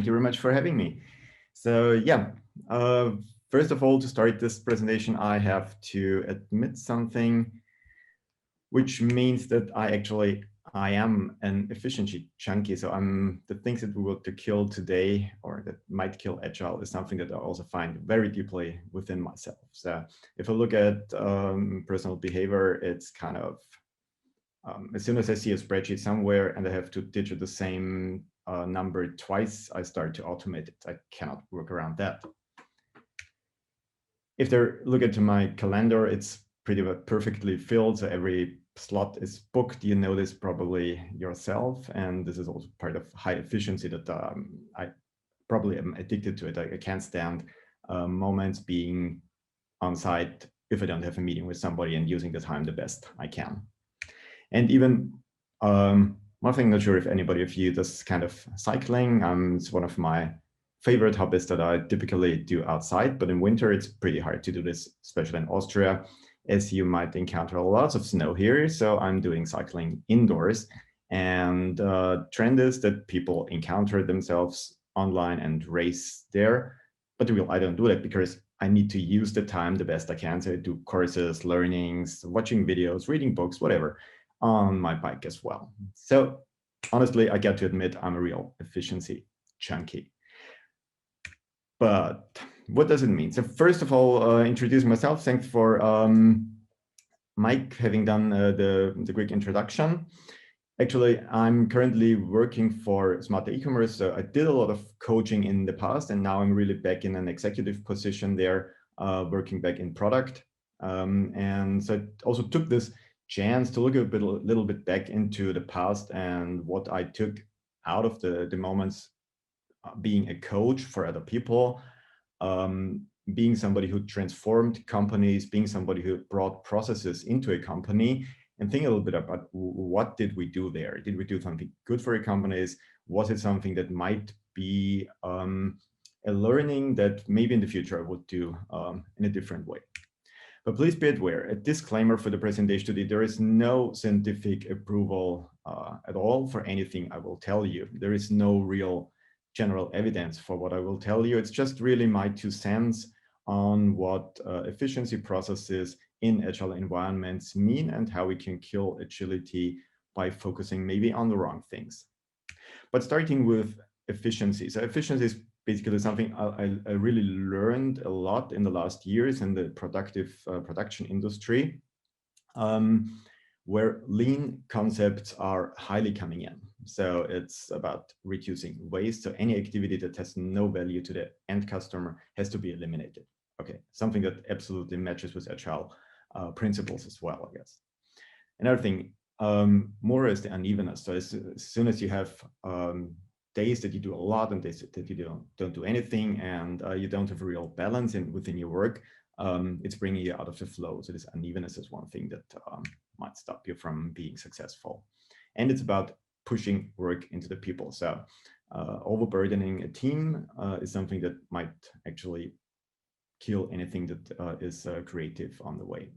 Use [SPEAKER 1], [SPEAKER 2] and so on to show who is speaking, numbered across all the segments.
[SPEAKER 1] Thank you very much for having me. So yeah, first of all, to start this presentation, I have to admit something, which means that I am an efficiency junkie. So I'm the things that we want to kill today or that might kill Agile is something that I also find very deeply within myself. So if I look at personal behavior, it's kind of as soon as I see a spreadsheet somewhere and I have to digit the same number twice, I start to automate it. I cannot work around that. If they look into my calendar, it's pretty much perfectly filled. So every slot is booked. You know this probably yourself. And this is also part of high efficiency that I probably am addicted to it. I can't stand moments being on site if I don't have a meeting with somebody and using the time the best I can. And even one thing, not sure if anybody of you does kind of cycling. It's one of my favorite hobbies that I typically do outside, but in winter it's pretty hard to do this, especially in Austria, as you might encounter lots of snow here. So I'm doing cycling indoors, and trend is that people encounter themselves online and race there. But I don't do that because I need to use the time the best I can. So I do courses, learnings, watching videos, reading books, whatever, on my bike as well. So honestly, I got to admit I'm a real efficiency junkie. But what does it mean? So first of all, introduce myself. Thanks for Mike having done the quick introduction. Actually, I'm currently working for Smart Ecommerce. So I did a lot of coaching in the past, and now I'm really back in an executive position there, working back in product. And so I also took this chance to look a little bit back into the past and what I took out of the moments being a coach for other people, being somebody who transformed companies, being somebody who brought processes into a company, and think a little bit about what did we do there? Did we do something good for your companies? Was it something that might be a learning that maybe in the future I would do in a different way? But please be aware, a disclaimer for the presentation today, there is no scientific approval at all for anything I will tell you. There is no real general evidence for what I will tell you. It's just really my 2 cents on what efficiency processes in agile environments mean and how we can kill agility by focusing maybe on the wrong things. But starting with efficiency. So efficiency is basically something I really learned a lot in the last years in the production industry, where lean concepts are highly coming in. So it's about reducing waste. So any activity that has no value to the end customer has to be eliminated. Okay, something that absolutely matches with agile principles as well, I guess. Another thing, more is the unevenness. So as soon as you have days that you do a lot and days that you don't do anything, and you don't have a real balance within your work, it's bringing you out of the flow. So this unevenness is one thing that might stop you from being successful. And it's about pushing work into the people. So overburdening a team is something that might actually kill anything that is creative on the way.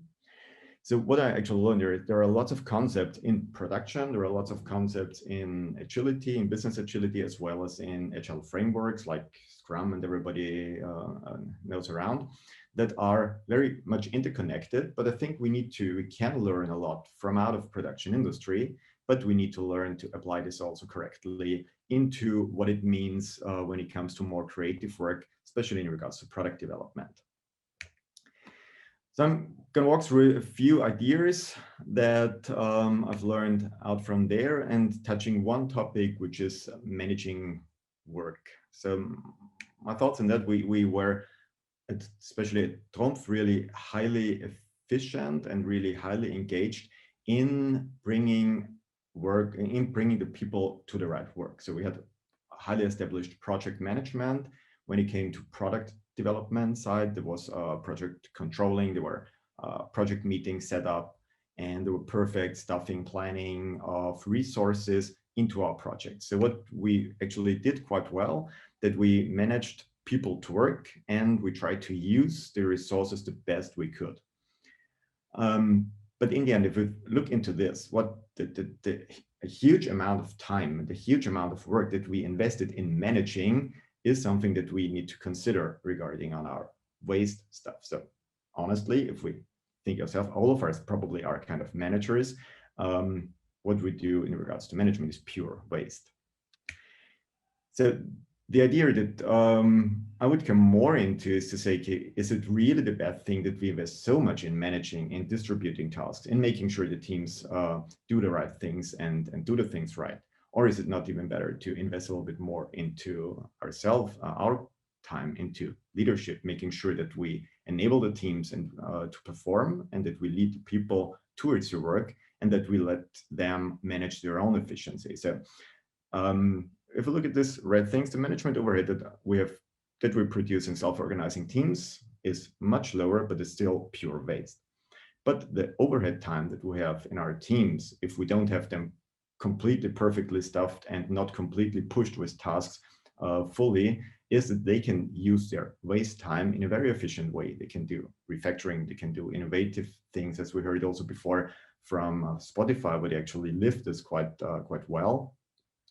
[SPEAKER 1] So what I actually learned, there are lots of concepts in production, there are lots of concepts in agility, in business agility, as well as in agile frameworks like Scrum and everybody knows around, that are very much interconnected. But I think we can learn a lot from out of production industry, but we need to learn to apply this also correctly into what it means when it comes to more creative work, especially in regards to product development. So I'm going to walk through a few ideas that I've learned out from there and touching one topic, which is managing work. So my thoughts on that, we were, especially at Trumpf, really highly efficient and really highly engaged in bringing work, in bringing the people to the right work. So we had highly established project management. When it came to product development side, there was project controlling, there were project meetings set up, and there were perfect staffing planning of resources into our project. So what we actually did quite well, that we managed people to work and we tried to use the resources the best we could. But in the end, if we look into this, what the a huge amount of time, the huge amount of work that we invested in managing is something that we need to consider regarding on our waste stuff. So honestly, if we think ourselves, all of us probably are kind of managers. What we do in regards to management is pure waste. So the idea that I would come more into is to say, okay, is it really the bad thing that we invest so much in managing and distributing tasks and making sure the teams do the right things and do the things right? Or is it not even better to invest a little bit more into ourselves, our time, into leadership, making sure that we enable the teams and to perform, and that we lead the people towards your work, and that we let them manage their own efficiency. So if we look at this red things, the management overhead that we produce in self-organizing teams is much lower, but it's still pure waste. But the overhead time that we have in our teams, if we don't have them completely perfectly stuffed and not completely pushed with tasks fully, is that they can use their waste time in a very efficient way. They can do refactoring, they can do innovative things, as we heard also before from Spotify, where they actually lift this quite well.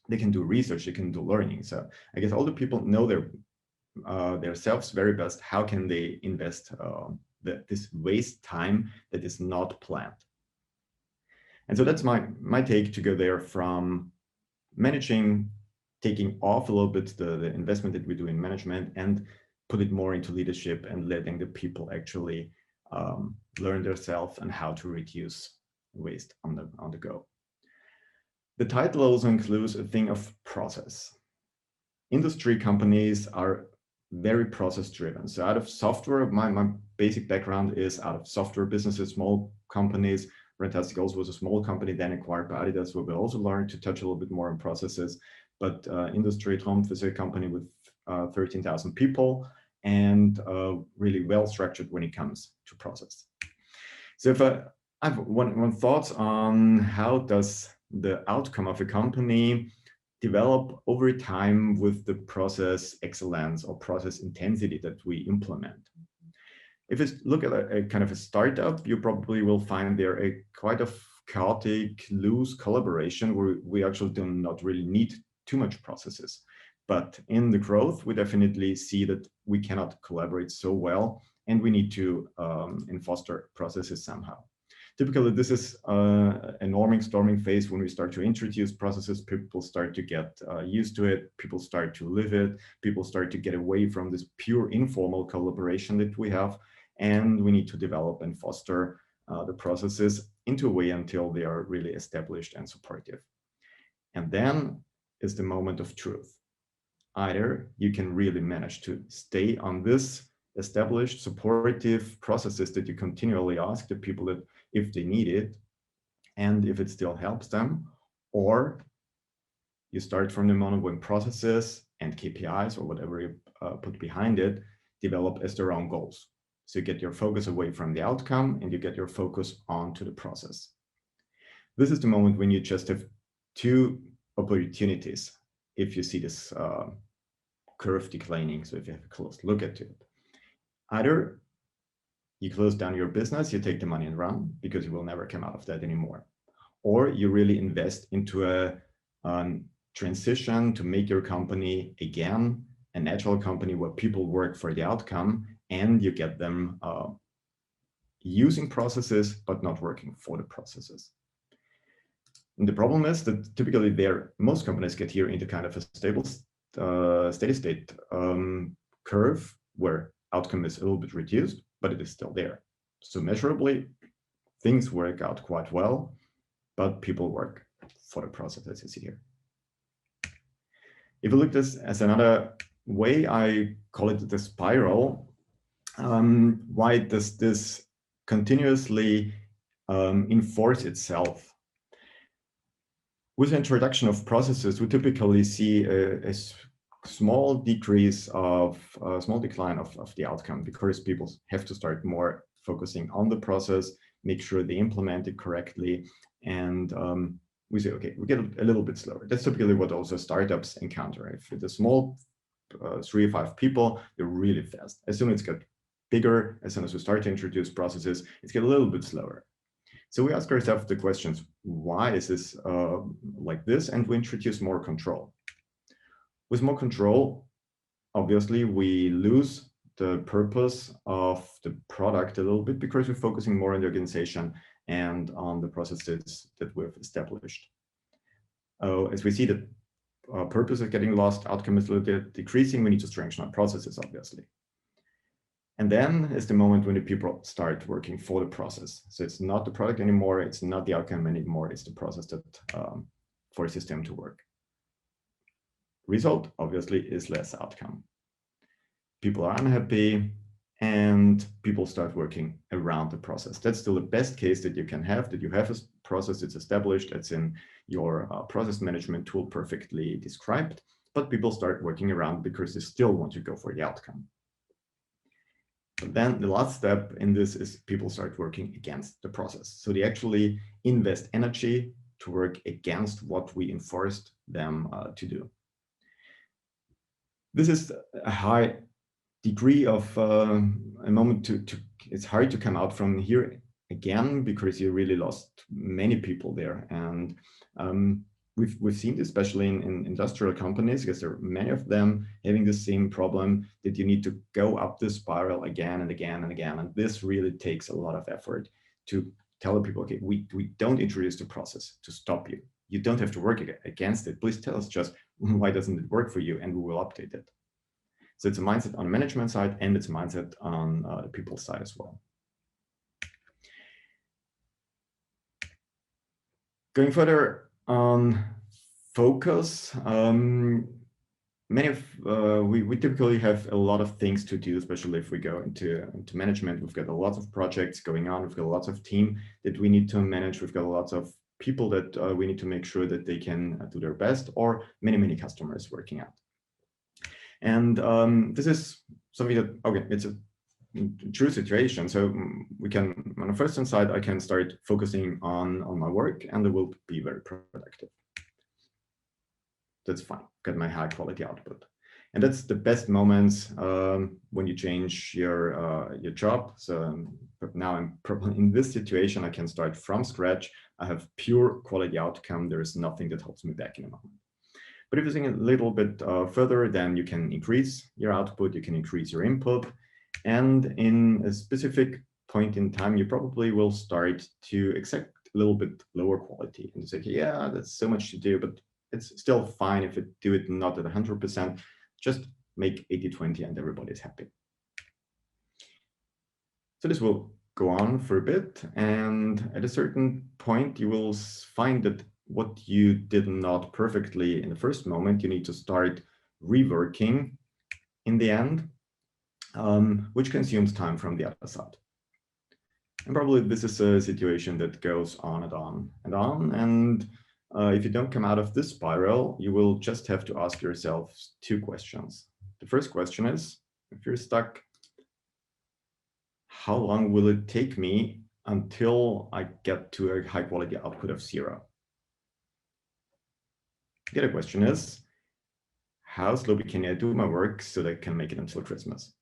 [SPEAKER 1] They can do research, they can do learning. So I guess all the people know their selves very best. How can they invest this waste time that is not planned? And so that's my take to go there from managing, taking off a little bit the investment that we do in management and put it more into leadership and letting the people actually learn themselves and how to reduce waste on the go. The title also includes a thing of process. Industry companies are very process driven. So out of software, my basic background is out of software businesses, small companies. Rentastic also was a small company, then acquired by Adidas, where we also learned to touch a little bit more on processes. But industry, Trumpf is a company with 13,000 people and really well structured when it comes to process. So if I have one thought on how does the outcome of a company develop over time with the process excellence or process intensity that we implement. If you look at a kind of a startup, you probably will find there a quite a chaotic, loose collaboration where we actually do not really need too much processes. But in the growth, we definitely see that we cannot collaborate so well, and we need to foster processes somehow. Typically, this is a norming, storming phase when we start to introduce processes. People start to get used to it. People start to live it. People start to get away from this pure informal collaboration that we have. And we need to develop and foster the processes into a way until they are really established and supportive. And then is the moment of truth. Either you can really manage to stay on this established supportive processes that you continually ask the people that if they need it and if it still helps them, or you start from the moment when processes and KPIs or whatever you put behind it develop as their own goals. So you get your focus away from the outcome and you get your focus onto the process. This is the moment when you just have two opportunities if you see this curve declining. So if you have a close look at it, either you close down your business, you take the money and run because you will never come out of that anymore. Or you really invest into a transition to make your company again an agile company where people work for the outcome and you get them using processes but not working for the processes. And the problem is that typically most companies get here into kind of a stable steady state curve where outcome is a little bit reduced, but it is still there. So measurably, things work out quite well, but people work for the process, as you see here. If you look at this as another way, I call it the spiral. Why does this continuously enforce itself? With the introduction of processes, we typically see a small decrease of a small decline of the outcome because people have to start more focusing on the process, make sure they implement it correctly, and we say, okay, we get a little bit slower. That's typically what also startups encounter. If it's a small 3 or 5 people, they're really fast. As soon as it gets bigger, as soon as we start to introduce processes, it's get a little bit slower. So we ask ourselves the questions, why is this like this? And we introduce more control. With more control, obviously, we lose the purpose of the product a little bit because we're focusing more on the organization and on the processes that we've established. As we see that purpose is getting lost, outcome is a little bit decreasing, we need to strengthen our processes, obviously. And then is the moment when the people start working for the process. So it's not the product anymore, it's not the outcome anymore, it's the process that for a system to work. Result, obviously, is less outcome. People are unhappy and people start working around the process. That's still the best case that you can have, that you have a process that's established, that's in your process management tool perfectly described, but people start working around because they still want to go for the outcome. But then the last step in this is people start working against the process. So they actually invest energy to work against what we enforced them to do. This is a high degree of a moment it's hard to come out from here again because you really lost many people there. And we've seen this especially in industrial companies, because there are many of them having the same problem, that you need to go up this spiral again and again and again. And this really takes a lot of effort to tell the people, okay, we don't introduce the process to stop you. You don't have to work against it. Please tell us just why doesn't it work for you, and we will update it. So it's a mindset on the management side, and it's a mindset on the people side as well. Going further on focus, we typically have a lot of things to do, especially if we go into management. We've got a lot of projects going on. We've got lots of team that we need to manage. We've got lots of people that we need to make sure that they can do their best, or many customers working out. And this is something that, okay, it's a true situation. So we can, on the first hand side, I can start focusing on my work and I will be very productive. That's fine, get my high quality output. And that's the best moments when you change your job. So but now I'm probably in this situation, I can start from scratch. I have pure quality outcome. There is nothing that holds me back in a moment. But if you think a little bit further, then you can increase your output, you can increase your input. And in a specific point in time, you probably will start to accept a little bit lower quality and say, yeah, that's so much to do, but it's still fine if you do it not at 100%, just make 80-20 and everybody's happy. So this will go on for a bit. And at a certain point, you will find that what you did not perfectly in the first moment, you need to start reworking in the end, which consumes time from the other side. And probably this is a situation that goes on and on and on. And if you don't come out of this spiral, you will just have to ask yourself two questions. The first question is, if you're stuck, how long will it take me until I get to a high quality output of 0? The other question is, how slowly can I do my work so that I can make it until Christmas?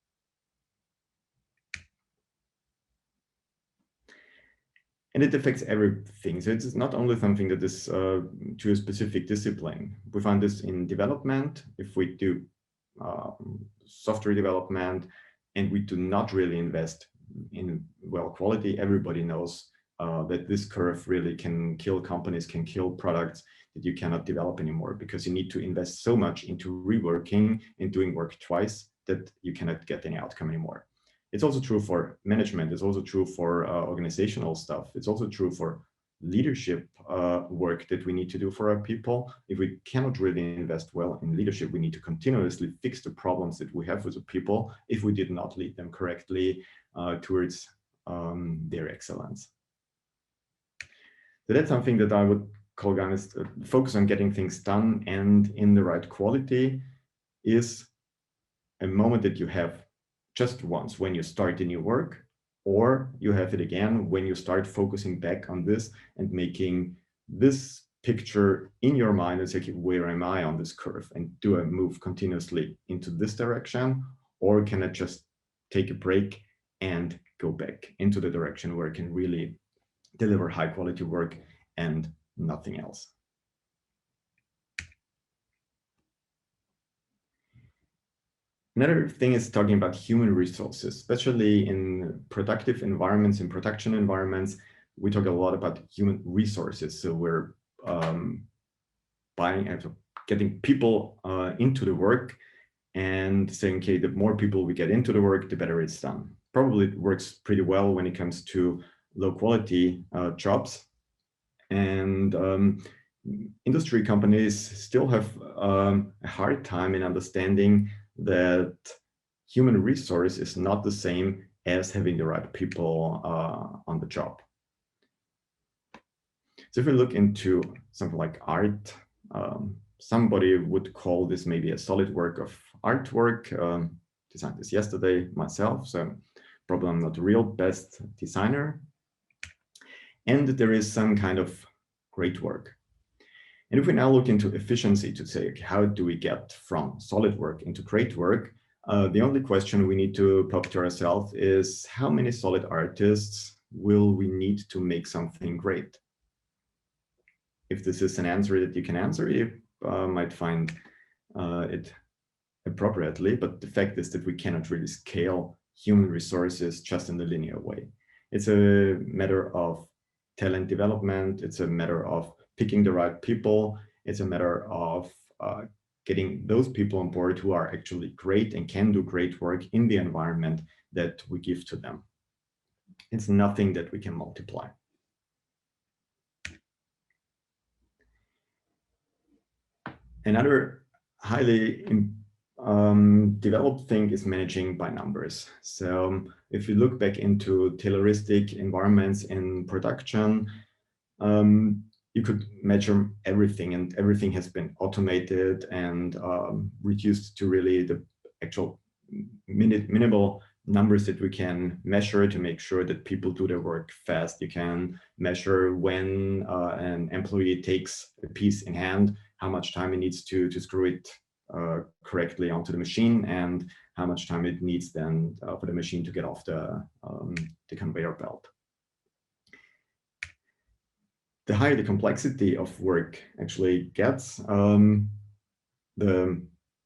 [SPEAKER 1] And it affects everything. So it's not only something that is to a specific discipline. We find this in development. If we do software development and we do not really invest in quality, everybody knows that this curve really can kill companies, can kill products that you cannot develop anymore, because you need to invest so much into reworking and doing work twice that you cannot get any outcome anymore. It's also true for management. It's also true for organizational stuff. It's also true for leadership work that we need to do for our people. If we cannot really invest well in leadership, we need to continuously fix the problems that we have with the people if we did not lead them correctly towards their excellence. So that's something that I would call, guys, focus on getting things done and in the right quality is a moment that you have just once when you start a new work, or you have it again when you start focusing back on this and making this picture in your mind and say, okay, where am I on this curve? And do I move continuously into this direction, or can I just take a break and go back into the direction where I can really deliver high quality work and nothing else. Another thing is talking about human resources, especially in productive environments, in production environments. We talk a lot about human resources. So we're buying and getting people into the work and saying, okay, the more people we get into the work, the better it's done. Probably it works pretty well when it comes to low quality jobs. And industry companies still have a hard time in understanding that human resource is not the same as having the right people on the job. So if we look into something like art, somebody would call this maybe a solid work of artwork. Designed this yesterday myself, so probably I'm not the real best designer. And there is some kind of great work. And if we now look into efficiency to say, okay, how do we get from solid work into great work? The only question we need to pop to ourselves is how many solid artists will we need to make something great? If this is an answer that you can answer, you might find it appropriately, but the fact is that we cannot really scale human resources just in a linear way. It's a matter of talent development. It's a matter of picking the right people. It's a matter of getting those people on board who are actually great and can do great work in the environment that we give to them. It's nothing that we can multiply. Another highly developed thing is managing by numbers. So if you look back into Tayloristic environments in production, you could measure everything, and everything has been automated and reduced to really the actual minimal numbers that we can measure to make sure that people do their work fast. You can measure when an employee takes a piece in hand, how much time it needs to screw it correctly onto the machine, and how much time it needs then for the machine to get off the conveyor belt. The higher the complexity of work actually gets, the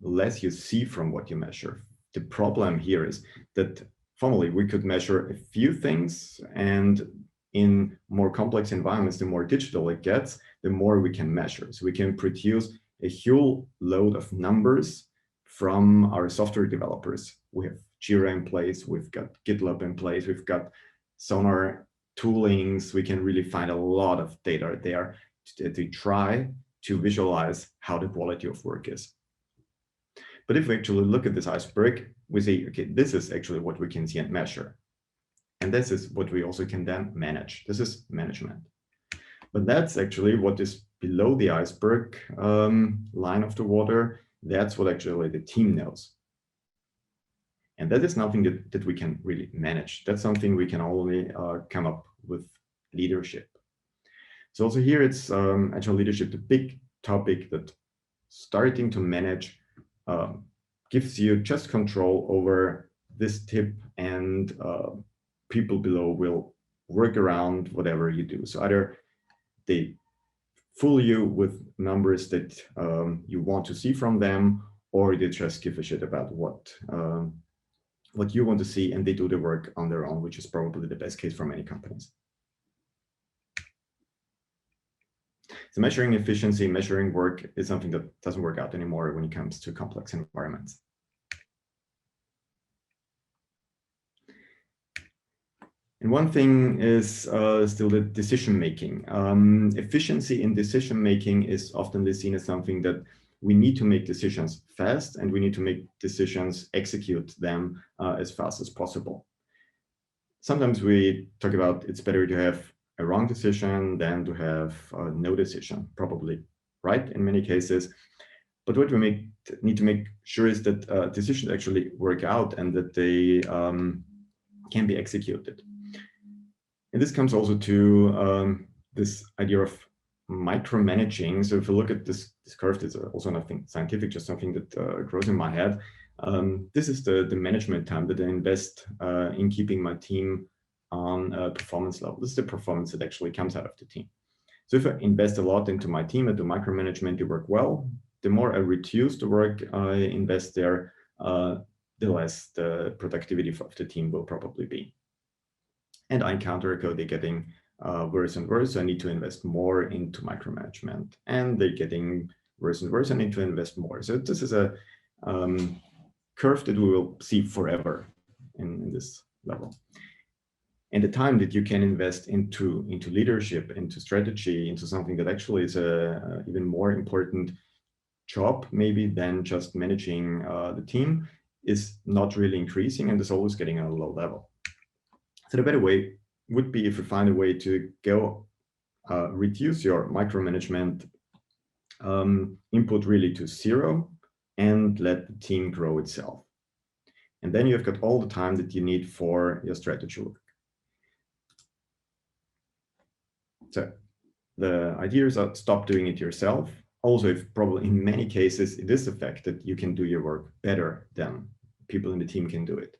[SPEAKER 1] less you see from what you measure. The problem here is that formally we could measure a few things, and in more complex environments, the more digital it gets, the more we can measure. So we can produce a huge load of numbers from our software developers. We have Jira in place, we've got GitLab in place, we've got Sonar toolings. We can really find a lot of data there to try to visualize how the quality of work is. But if we actually look at this iceberg, we say, okay, this is actually what we can see and measure. And this is what we also can then manage. This is management. But that's actually what is below the iceberg line of the water. That's what actually the team knows. And that is nothing that we can really manage. That's something we can only come up with leadership. So also here it's agile leadership, the big topic that starting to manage gives you just control over this tip, and people below will work around whatever you do. So either they fool you with numbers that you want to see from them, or they just give a shit about what you want to see, and they do the work on their own, which is probably the best case for many companies. So measuring efficiency, measuring work is something that doesn't work out anymore when it comes to complex environments. And one thing is still the decision-making. Efficiency in decision-making is often seen as something that we need to make decisions fast, and we need to make decisions, execute them as fast as possible. Sometimes we talk about it's better to have a wrong decision than to have no decision, probably right in many cases. But what we need to make sure is that decisions actually work out and that they can be executed. And this comes also to this idea of micromanaging. So if you look at this curve, it's also nothing scientific, just something that grows in my head. This is the management time that I invest in keeping my team on a performance level. This is the performance that actually comes out of the team. So if I invest a lot into my team and do micromanagement, they work well. The more I reduce the work I invest there, the less the productivity of the team will probably be. And I encounter code getting worse and worse. So I need to invest more into micromanagement, and they're getting worse and worse. I need to invest more. So this is a curve that we will see forever in this level. And the time that you can invest into leadership, into strategy, into something that actually is a even more important job maybe than just managing the team is not really increasing and is always getting at a low level. So the better way would be if we find a way to go reduce your micromanagement input really to zero and let the team grow itself. And then you've got all the time that you need for your strategy work. So the idea is that stop doing it yourself. Also, if probably in many cases it is the fact that you can do your work better than people in the team can do it.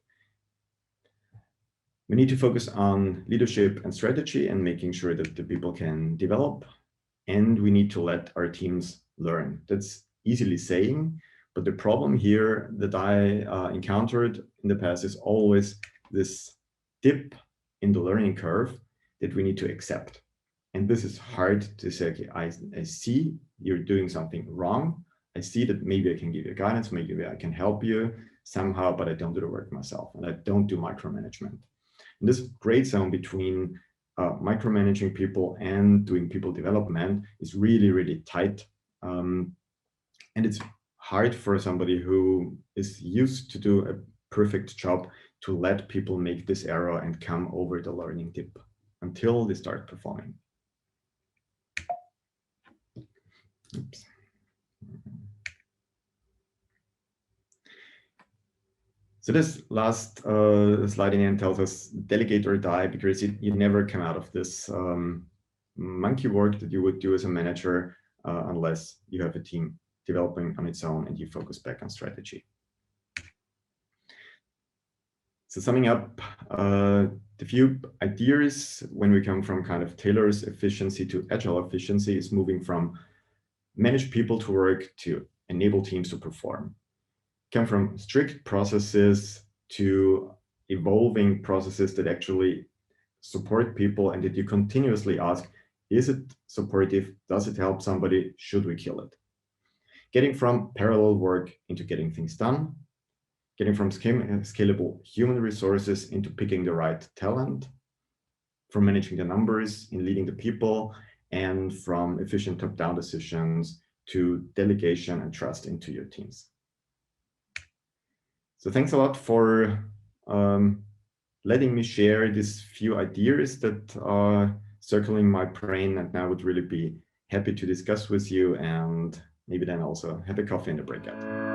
[SPEAKER 1] We need to focus on leadership and strategy and making sure that the people can develop, and we need to let our teams learn. That's easily saying, but the problem here that I encountered in the past is always this dip in the learning curve that we need to accept. And this is hard to say, okay, I see you're doing something wrong. I see that maybe I can give you guidance, maybe I can help you somehow, but I don't do the work myself and I don't do micromanagement. And this gray zone between micromanaging people and doing people development is really, really tight. And it's hard for somebody who is used to do a perfect job to let people make this error and come over the learning dip until they start performing. Oops. So this last slide in the end tells us delegate or die, because you never come out of this monkey work that you would do as a manager unless you have a team developing on its own and you focus back on strategy. So summing up, the few ideas when we come from kind of Taylor's efficiency to agile efficiency is moving from manage people to work to enable teams to perform. Come from strict processes to evolving processes that actually support people and that you continuously ask, is it supportive? Does it help somebody? Should we kill it? Getting from parallel work into getting things done. Getting from scalable human resources into picking the right talent. From managing the numbers in leading the people, and from efficient top-down decisions to delegation and trust into your teams. So thanks a lot for letting me share these few ideas that are circling my brain, and now I would really be happy to discuss with you and maybe then also have a coffee in the breakout.